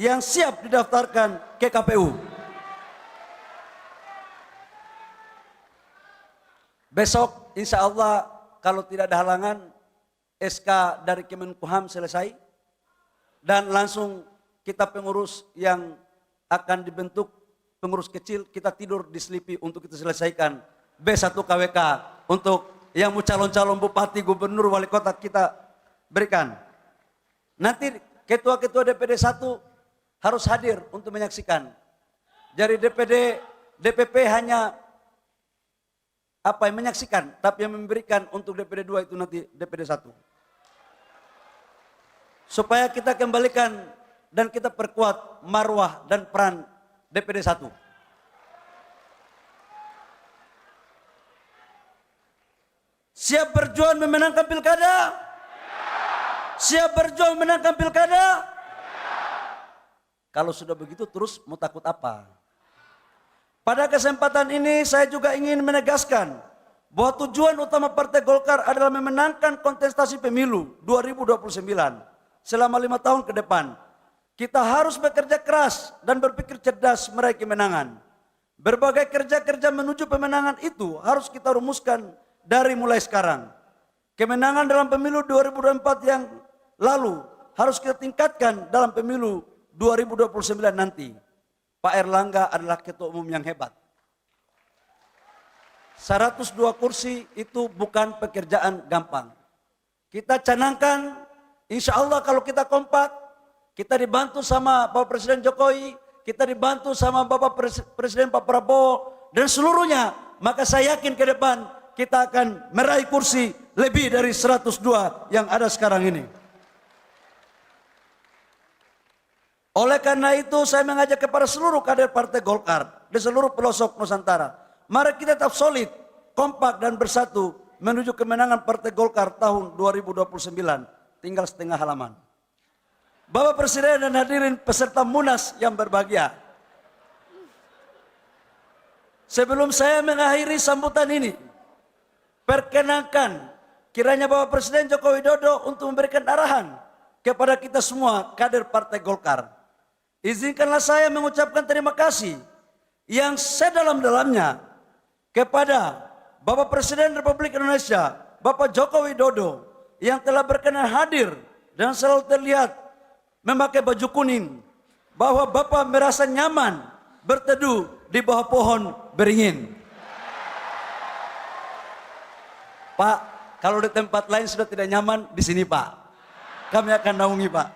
yang siap didaftarkan ke KPU. Besok insya Allah kalau tidak ada halangan SK dari Kemenkumham selesai dan langsung kita pengurus yang akan dibentuk pengurus kecil kita tidur di Selipi untuk kita selesaikan B1 KWK untuk yang mau calon-calon bupati, gubernur, wali kota kita berikan. Nanti ketua-ketua DPD 1 harus hadir untuk menyaksikan. Dari DPP hanya menyaksikan, tapi yang memberikan untuk DPD 2 itu nanti DPD 1. Supaya kita kembalikan dan kita perkuat marwah dan peran DPD 1. Siap berjuang memenangkan pilkada? Siap berjuang memenangkan pilkada? Kalau sudah begitu terus mau takut apa? Pada kesempatan ini saya juga ingin menegaskan bahwa tujuan utama Partai Golkar adalah memenangkan kontestasi pemilu 2029 selama 5 tahun ke depan. Kita harus bekerja keras dan berpikir cerdas meraih kemenangan. Berbagai kerja-kerja menuju pemenangan itu harus kita rumuskan dari mulai sekarang. Kemenangan dalam pemilu 2024 yang lalu harus kita tingkatkan dalam pemilu 2029 nanti. Pak Erlangga adalah ketua umum yang hebat. 102 kursi itu bukan pekerjaan gampang. Kita canangkan, insya Allah kalau kita kompak, kita dibantu sama Bapak Presiden Jokowi, kita dibantu sama Bapak Presiden Pak Prabowo, dan seluruhnya, maka saya yakin ke depan kita akan meraih kursi lebih dari 102 yang ada sekarang ini. Oleh karena itu saya mengajak kepada seluruh kader Partai Golkar di seluruh pelosok Nusantara. Mari kita tetap solid, kompak dan bersatu menuju kemenangan Partai Golkar tahun 2029. Tinggal setengah halaman. Bapak Presiden dan hadirin peserta Munas yang berbahagia. Sebelum saya mengakhiri sambutan ini, perkenankan kiranya Bapak Presiden Joko Widodo untuk memberikan arahan kepada kita semua kader Partai Golkar. Izinkanlah saya mengucapkan terima kasih yang sedalam-dalamnya kepada Bapak Presiden Republik Indonesia, Bapak Joko Widodo yang telah berkenan hadir dan selalu terlihat memakai baju kuning, bahwa Bapak merasa nyaman berteduh di bawah pohon beringin. Pak, kalau di tempat lain sudah tidak nyaman, di sini Pak. Kami akan naungi Pak.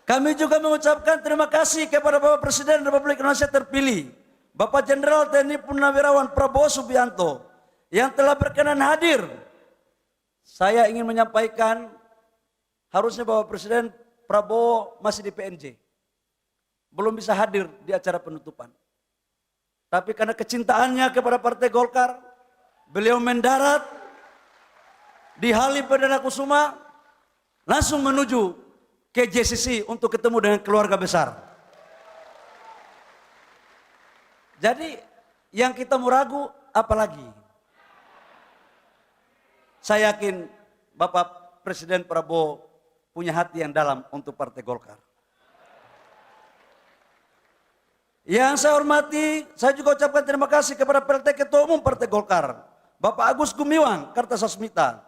Kami juga mengucapkan terima kasih kepada Bapak Presiden Republik Indonesia terpilih, Bapak Jenderal TNI Purnawirawan Prabowo Subianto, yang telah berkenan hadir. Saya ingin menyampaikan, harusnya Bapak Presiden Prabowo masih di PNJ. belum bisa hadir di acara penutupan. Tapi karena kecintaannya kepada Partai Golkar, beliau mendarat di Halim Perdana Kusuma, langsung menuju ke JCC untuk ketemu dengan keluarga besar. Jadi yang kita mau ragu apalagi? Saya yakin Bapak Presiden Prabowo punya hati yang dalam untuk Partai Golkar. Yang saya hormati, saya juga ucapkan terima kasih kepada PLT Ketua Umum Partai Golkar, Bapak Agus Gumiwang Kartasasmita,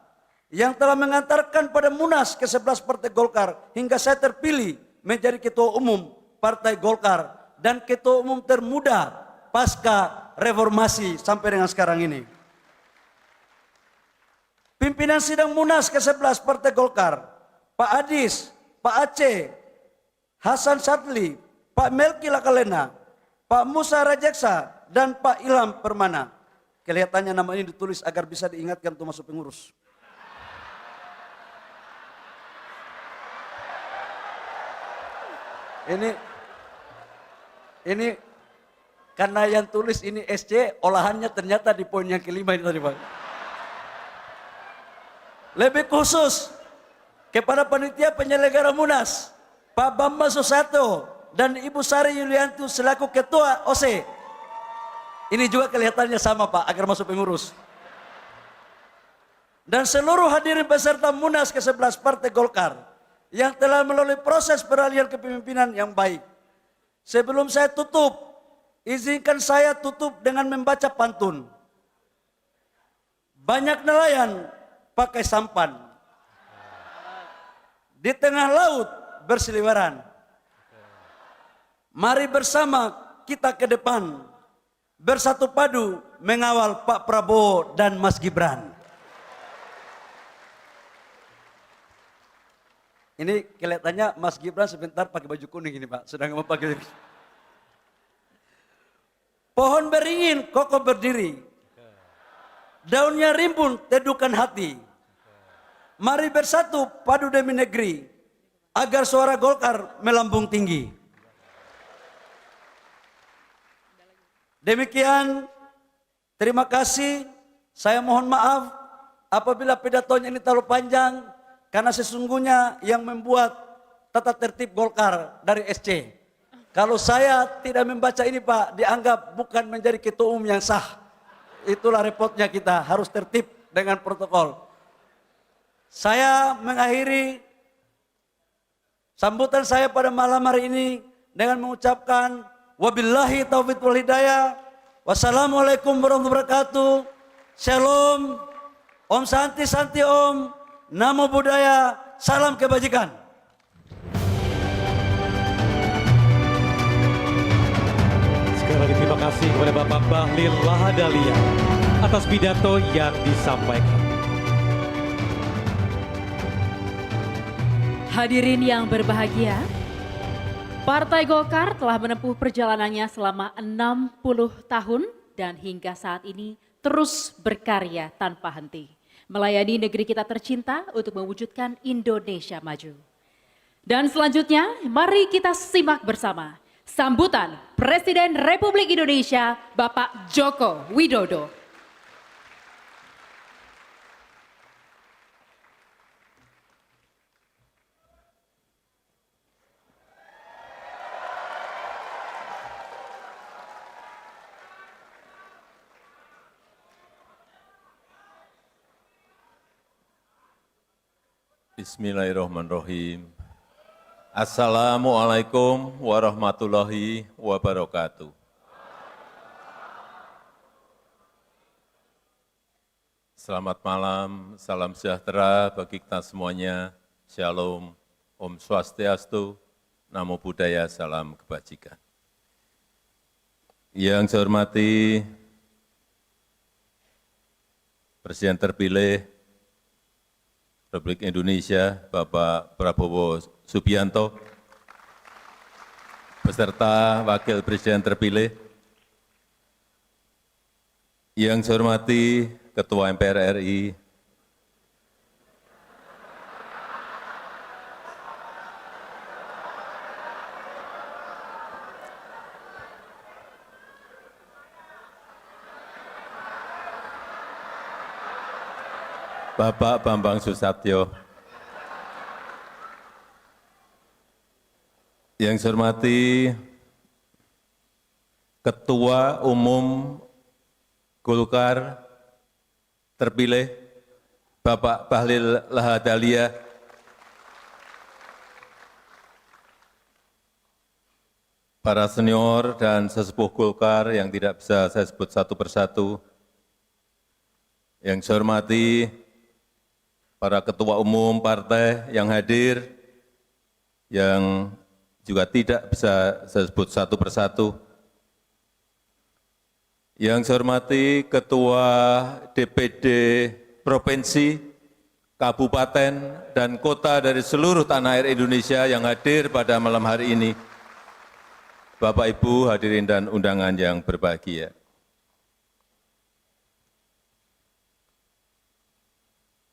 yang telah mengantarkan pada Munas ke-11 Partai Golkar hingga saya terpilih menjadi Ketua Umum Partai Golkar dan Ketua Umum termuda pasca reformasi sampai dengan sekarang ini. Pimpinan sidang Munas ke-11 Partai Golkar, Pak Adis, Pak Aceh, Hasan Sadli, Pak Melki Lakalena, Pak Musa Rajeksa, dan Pak Ilham Permana. Kelihatannya nama ini ditulis agar bisa diingatkan untuk masuk pengurus. Ini karena yang tulis ini SC, olahannya ternyata di poin yang kelima ini tadi Pak. Lebih khusus kepada panitia penyelenggara Munas, Pak Bambang Susato dan Ibu Sari Yulianti selaku Ketua OC. Ini juga kelihatannya sama Pak, agar masuk pengurus. Dan seluruh hadirin peserta Munas ke-11 Partai Golkar yang telah melalui proses peralihan kepemimpinan yang baik. Sebelum saya tutup, izinkan saya tutup dengan membaca pantun. Banyak nelayan pakai sampan, di tengah laut berseliweran. Mari bersama kita ke depan, bersatu padu mengawal Pak Prabowo dan Mas Gibran. Ini kelihatannya Mas Gibran sebentar pakai baju kuning ini Pak, sedang memakai. Pohon beringin kokoh berdiri, daunnya rimbun teduhkan hati. Mari bersatu padu demi negeri, agar suara Golkar melambung tinggi. Demikian, terima kasih. Saya mohon maaf apabila pidatonya ini terlalu panjang, karena sesungguhnya yang membuat tata tertib Golkar dari SC. Kalau saya tidak membaca ini Pak, dianggap bukan menjadi ketua umum yang sah. Itulah repotnya kita, harus tertib dengan protokol. Saya mengakhiri sambutan saya pada malam hari ini dengan mengucapkan wabillahi taufiq wal hidayah. Wassalamualaikum warahmatullahi wabarakatuh. Shalom. Om Santi Santi Om. Namo Buddhaya. Salam kebajikan. Sekali lagi terima kasih kepada Bapak Bahlil Lahadalia atas pidato yang disampaikan. Hadirin yang berbahagia, Partai Golkar telah menempuh perjalanannya selama 60 tahun dan hingga saat ini terus berkarya tanpa henti, melayani negeri kita tercinta untuk mewujudkan Indonesia maju. Dan selanjutnya, mari kita simak bersama sambutan Presiden Republik Indonesia Bapak Joko Widodo. Bismillahirrahmanirrahim. Assalamualaikum warahmatullahi wabarakatuh. Selamat malam, salam sejahtera bagi kita semuanya. Shalom, Om Swastiastu, Namo Buddhaya, salam kebajikan. Yang saya hormati Presiden terpilih Republik Indonesia, Bapak Prabowo Subianto, beserta Wakil Presiden terpilih, yang saya hormati Ketua MPR RI, Bapak Bambang Susatyo. Yang saya hormati Ketua Umum Golkar terpilih Bapak Bahlil Lahadalia, para senior dan sesepuh Golkar yang tidak bisa saya sebut satu persatu, yang saya hormati para ketua umum partai yang hadir, yang juga tidak bisa saya sebut satu persatu, yang saya hormati Ketua DPD Provinsi, Kabupaten, dan Kota dari seluruh tanah air Indonesia yang hadir pada malam hari ini, Bapak, Ibu, hadirin dan undangan yang berbahagia.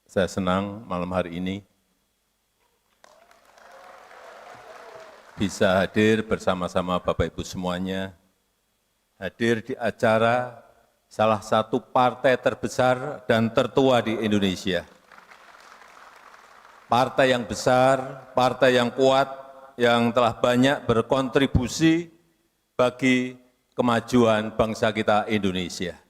Saya senang malam hari ini bisa hadir bersama-sama Bapak Ibu semuanya, hadir di acara salah satu partai terbesar dan tertua di Indonesia. Partai yang besar, partai yang kuat, yang telah banyak berkontribusi bagi kemajuan bangsa kita Indonesia.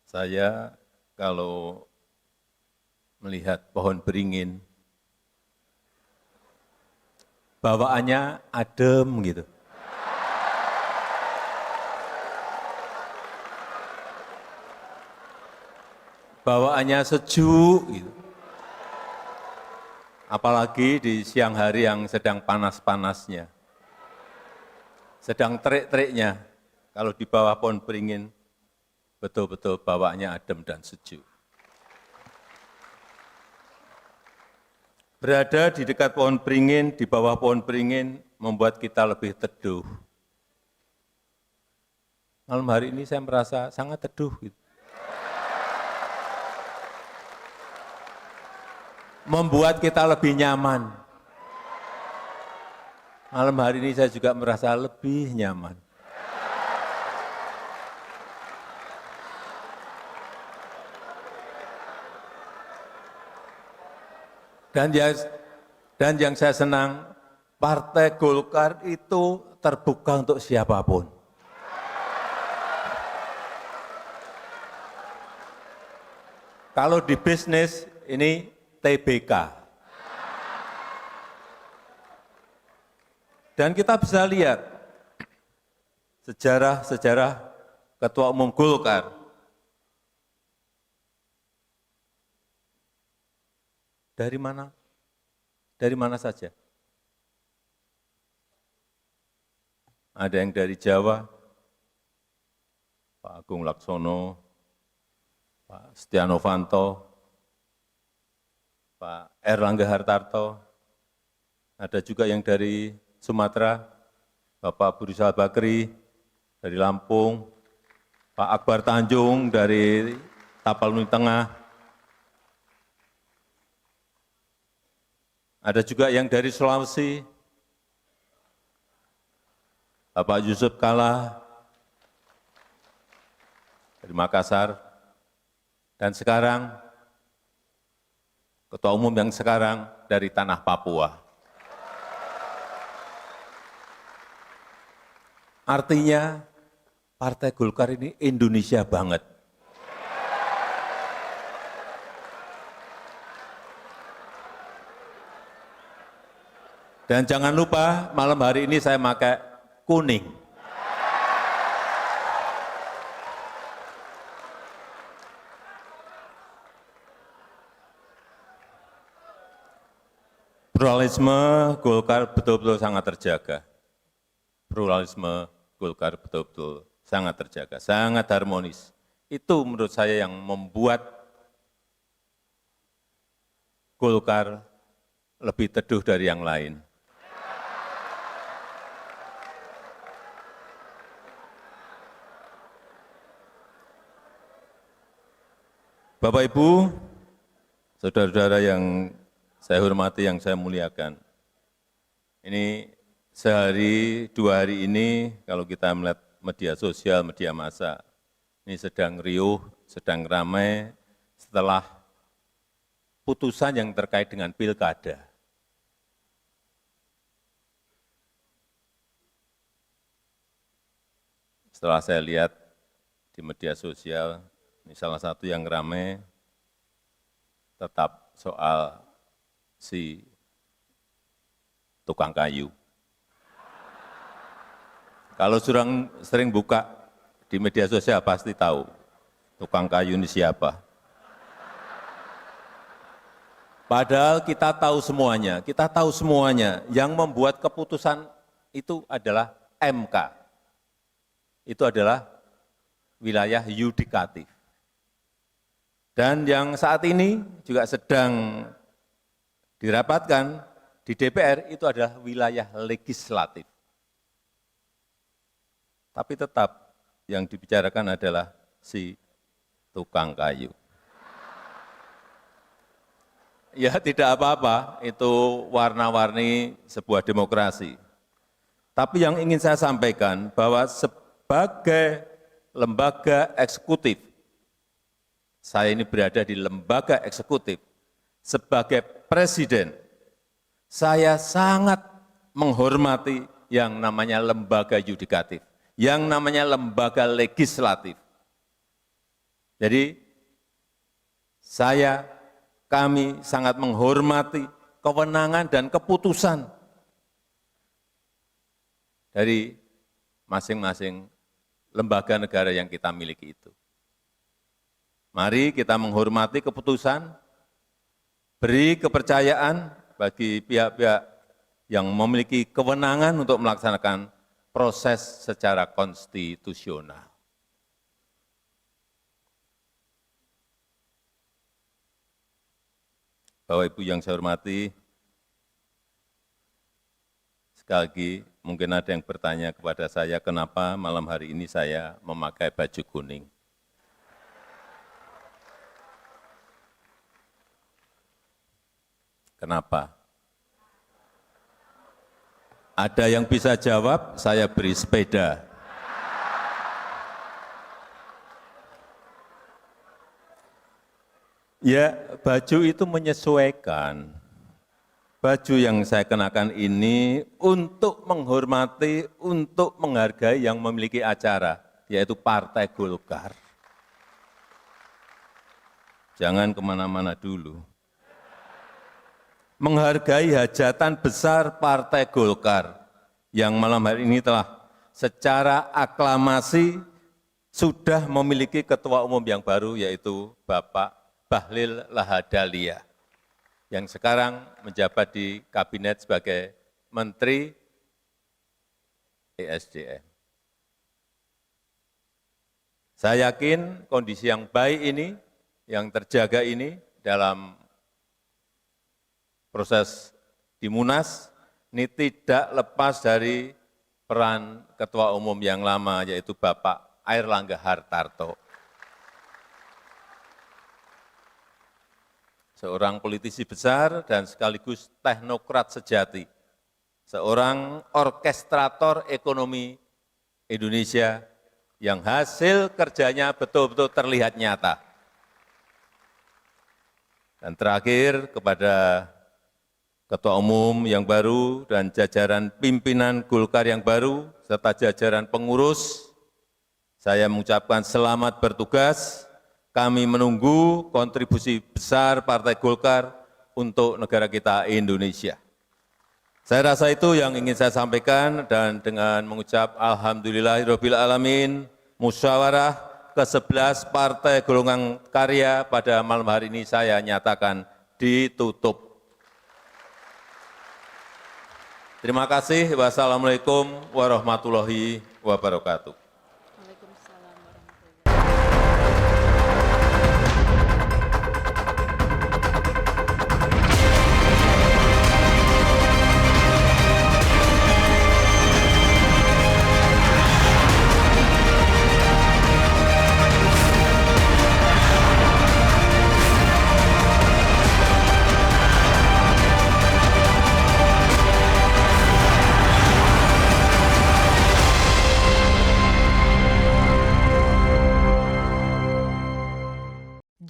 Saya kalau melihat pohon beringin, bawaannya adem gitu. Bawaannya sejuk gitu. Apalagi di siang hari yang sedang panas-panasnya, sedang terik-teriknya, kalau di bawah pohon beringin, betul-betul bawaannya adem dan sejuk. Berada di dekat pohon beringin, di bawah pohon beringin, membuat kita lebih teduh. Malam hari ini saya merasa sangat teduh. Gitu. Membuat kita lebih nyaman. Malam hari ini saya juga merasa lebih nyaman. Dan yang saya senang, Partai Golkar itu terbuka untuk siapapun. Kalau di bisnis, ini TBK. Dan kita bisa lihat sejarah-sejarah Ketua Umum Golkar. Dari mana? Dari mana saja? Ada yang dari Jawa, Pak Agung Laksono, Pak Setia Novanto, Pak Erlangga Hartarto, ada juga yang dari Sumatera, Bapak Burisal Bakri, dari Lampung, Pak Akbar Tanjung dari Tapanuli Tengah, ada juga yang dari Sulawesi, Bapak Yusuf Kala dari Makassar, dan sekarang Ketua Umum yang sekarang dari tanah Papua. Artinya Partai Golkar ini Indonesia banget. Dan jangan lupa malam hari ini saya pakai kuning. Pluralisme Golkar betul-betul sangat terjaga. Pluralisme Golkar betul-betul sangat terjaga, sangat harmonis. Itu menurut saya yang membuat Golkar lebih teduh dari yang lain. Bapak Ibu, saudara-saudara yang saya hormati, yang saya muliakan. Ini sehari, 2 hari ini, kalau kita melihat media sosial, media massa, ini sedang riuh, sedang ramai setelah putusan yang terkait dengan pilkada. Setelah saya lihat di media sosial, ini salah satu yang ramai, tetap soal si tukang kayu. Kalau sering buka di media sosial pasti tahu tukang kayu ini siapa. Padahal kita tahu semuanya, yang membuat keputusan itu adalah MK. Itu adalah wilayah yudikatif. Dan yang saat ini juga sedang dirapatkan di DPR itu adalah wilayah legislatif. Tapi tetap yang dibicarakan adalah si tukang kayu. Ya tidak apa-apa, itu warna-warni sebuah demokrasi. Tapi yang ingin saya sampaikan bahwa sebagai lembaga eksekutif, saya ini berada di lembaga eksekutif, sebagai presiden, saya sangat menghormati yang namanya lembaga yudikatif, yang namanya lembaga legislatif. Jadi kami sangat menghormati kewenangan dan keputusan dari masing-masing lembaga negara yang kita miliki itu. Mari kita menghormati keputusan, beri kepercayaan bagi pihak-pihak yang memiliki kewenangan untuk melaksanakan proses secara konstitusional. Bapak Ibu yang saya hormati, sekali lagi mungkin ada yang bertanya kepada saya, kenapa malam hari ini saya memakai baju kuning. Kenapa? Ada yang bisa jawab, saya beri sepeda. Ya, baju itu menyesuaikan. Baju yang saya kenakan ini untuk menghormati, untuk menghargai yang memiliki acara, yaitu Partai Golkar. Jangan kemana-mana dulu. Menghargai hajatan besar Partai Golkar yang malam hari ini telah secara aklamasi sudah memiliki ketua umum yang baru, yaitu Bapak Bahlil Lahadalia, yang sekarang menjabat di kabinet sebagai Menteri ESDM. Saya yakin kondisi yang baik ini, yang terjaga ini dalam proses di Munas, ini tidak lepas dari peran Ketua Umum yang lama, yaitu Bapak Airlangga Hartarto. Seorang politisi besar dan sekaligus teknokrat sejati, seorang orkestrator ekonomi Indonesia yang hasil kerjanya betul-betul terlihat nyata. Dan terakhir kepada Ketua Umum yang baru dan jajaran pimpinan Golkar yang baru, serta jajaran pengurus, saya mengucapkan selamat bertugas. Kami menunggu kontribusi besar Partai Golkar untuk negara kita Indonesia. Saya rasa itu yang ingin saya sampaikan, dan dengan mengucap Alhamdulillahirabbil alamin, musyawarah ke-11 Partai Golongan Karya pada malam hari ini saya nyatakan ditutup. Terima kasih. Wassalamualaikum warahmatullahi wabarakatuh.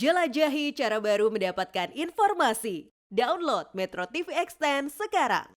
Jelajahi cara baru mendapatkan informasi. Download Metro TV Extend sekarang.